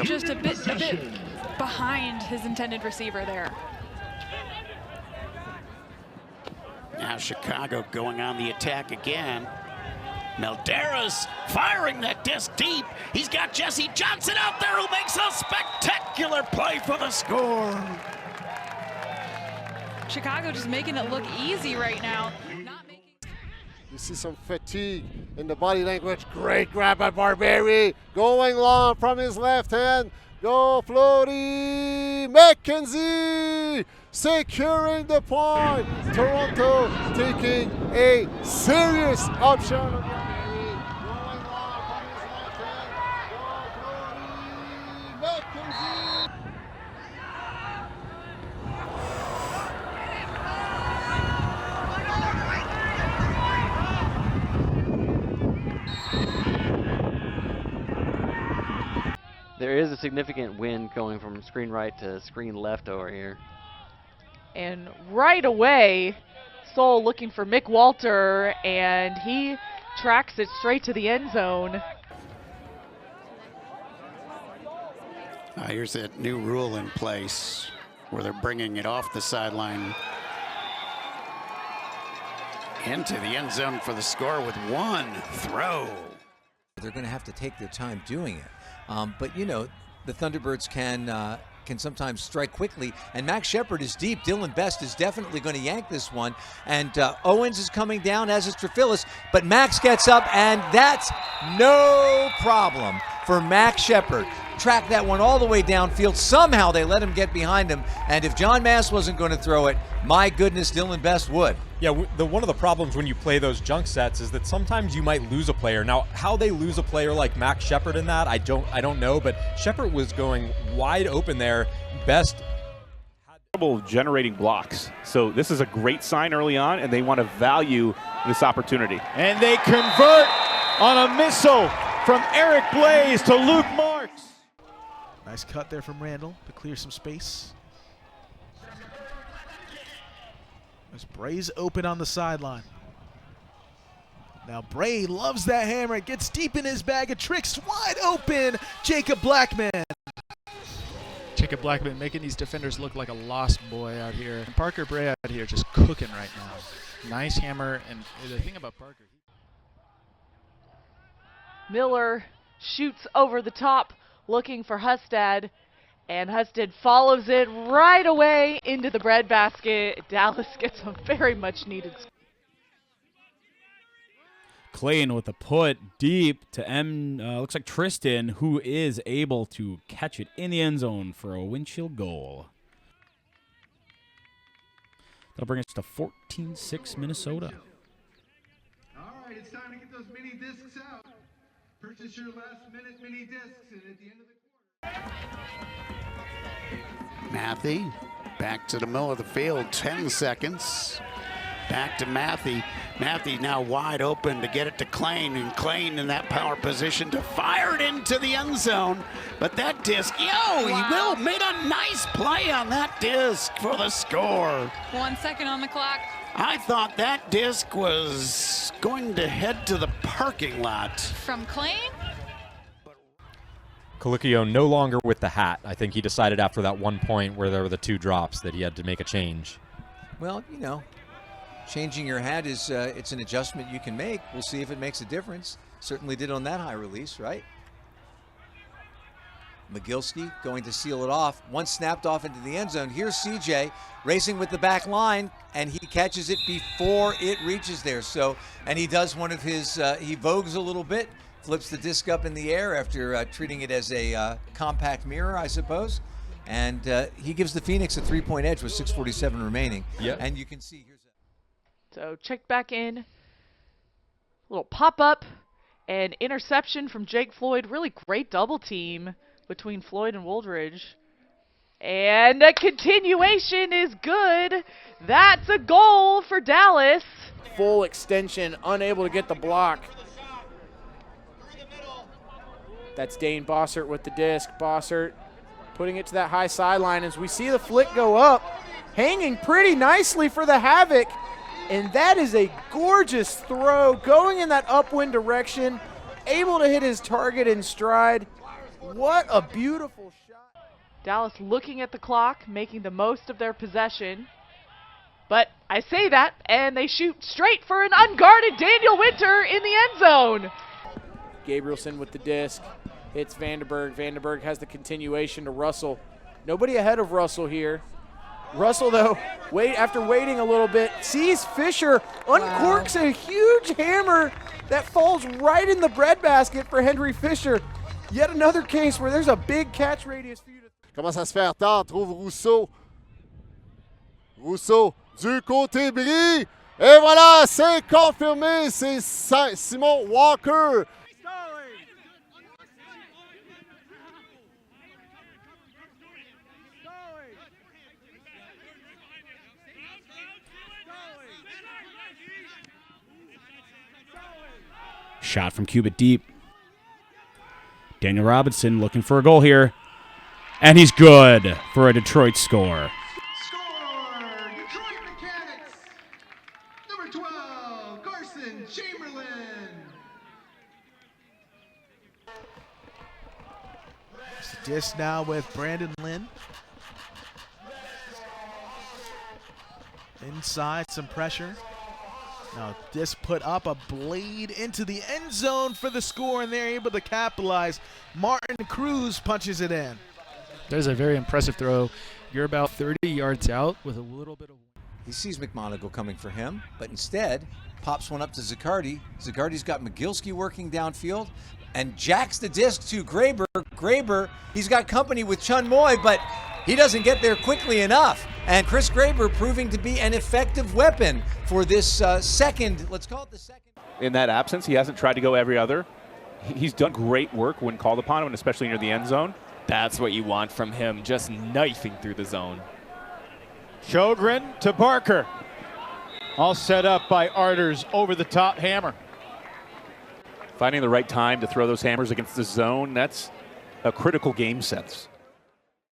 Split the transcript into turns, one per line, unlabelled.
just a bit behind his intended receiver there.
Now Chicago going on the attack again. Meldera's firing that disc deep. He's got Jesse Johnson out there who makes a spectacular play for the score.
Chicago just making it look easy right now.
You see some fatigue in the body language. Great grab by Barberi. Going long from his left hand. Go Flody. McKenzie securing the point. Toronto taking a serious option on Barberi. Going long from his left hand. Go Flody. McKenzie.
There is a significant wind going from screen right to screen left over here.
And right away, Soul looking for Mick Walter, and he tracks it straight to the end zone.
Here's that new rule in place where they're bringing it off the sideline into the end zone for the score with one throw.
They're going to have to take their time doing it. But you know, the Thunderbirds can sometimes strike quickly, and Max Shepard is deep. Dylan Best is definitely going to yank this one, and Owens is coming down, as is Trafilis, but Max gets up, and that's no problem for Max Shepard. Track that one all the way downfield. Somehow they let him get behind him, and if John Mass wasn't going to throw it, my goodness, Dylan Best would.
Yeah, one of the problems when you play those junk sets is that sometimes you might lose a player. Now, how they lose a player like Max Shepard in that, I don't know, but Shepard was going wide open there. Best
trouble generating blocks. So this is a great sign early on, and they want to value this opportunity.
And they convert on a missile from Eric Blaze to Luke Marks. Nice cut there from Randall to clear some space. There's Bray's open on the sideline. Now Bray loves that hammer. It gets deep in his bag of tricks. Wide open, Jacob Blackman. Jacob Blackman making these defenders look like a lost boy out here. And Parker Bray out here just cooking right now. Nice hammer, and the thing about Parker.
Miller shoots over the top, looking for Hustad, and Husted follows it right away into the breadbasket. Dallas gets a very much needed score.
Clayton with a put deep to looks like Tristan, who is able to catch it in the end zone for a windshield goal. That'll bring us to 14-6 Minnesota.
All right, it's time to get those mini discs out. Purchase your last-minute mini discs, and at the end of the
Matthew back to the middle of the field, 10 seconds. Back to Matthew. Matthew now wide open to get it to Klain, and Klain in that power position to fire it into the end zone. But that disc, he Will made a nice play on that disc for the score.
1 second on the clock.
I thought that disc was going to head to the parking lot.
From Klain?
Colicchio no longer with the hat. I think he decided after that 1 point where there were the 2 drops that he had to make a change.
Well, you know, changing your hat is it's an adjustment you can make. We'll see if it makes a difference. Certainly did on that high release, right? Mogilski going to seal it off. One snapped off into the end zone. Here's CJ racing with the back line, and he catches it before it reaches there. So, and he does one of his, he vogues a little bit, flips the disc up in the air after treating it as a compact mirror, I suppose. And he gives the Phoenix a 3-point edge with 6:47 remaining.
Yep.
And you can see here's
So check back in. Little pop-up and interception from Jake Floyd. Really great double team between Floyd and Woldridge. And a continuation is good. That's a goal for Dallas.
Full extension, unable to get the block. That's Dane Bossert with the disc. Bossert putting it to that high sideline as we see the flick go up, hanging pretty nicely for the Havoc. And that is a gorgeous throw going in that upwind direction, able to hit his target in stride. What a beautiful shot.
Dallas looking at the clock, making the most of their possession. But I say that, and they shoot straight for an unguarded Daniel Winter in the end zone.
Gabrielson with the disc. Hits Vandenberg. Vandenberg has the continuation to Russell. Nobody ahead of Russell here. Russell, though, after waiting a little bit, sees Fisher, uncorks a huge hammer that falls right in the breadbasket for Henry Fisher. Yet another case where there's a big catch radius for you to...
Commence à se faire tard, trouve Rousseau. Rousseau du côté Brie. Et voilà, c'est confirmé, c'est Simon Walker.
Shot from Cubit deep. Daniel Robinson looking for a goal here. And he's good for a Detroit score.
Score! Detroit Mechanix! Number 12, Carson Chamberlain.
It's the disc now with Brandon Lynn. Inside, some pressure. Now disc put up a blade into the end zone for the score, and they're able to capitalize. Martin Cruz punches it in.
There's a very impressive throw. You're about 30 yards out with a little bit of...
He sees McMonagle coming for him, but instead pops one up to Zaccardi. Zaccardi's got Magilski working downfield and jacks the disc to Graber. Graber, he's got company with Chun Moy, but he doesn't get there quickly enough. And Chris Graber proving to be an effective weapon for this second, let's call it the second.
In that absence, he hasn't tried to go every other. He's done great work when called upon, and especially near the end zone.
That's what you want from him, just knifing through the zone.
Sjogren to Barker. All set up by Arters over the top hammer.
Finding the right time to throw those hammers against the zone, that's a critical game sense.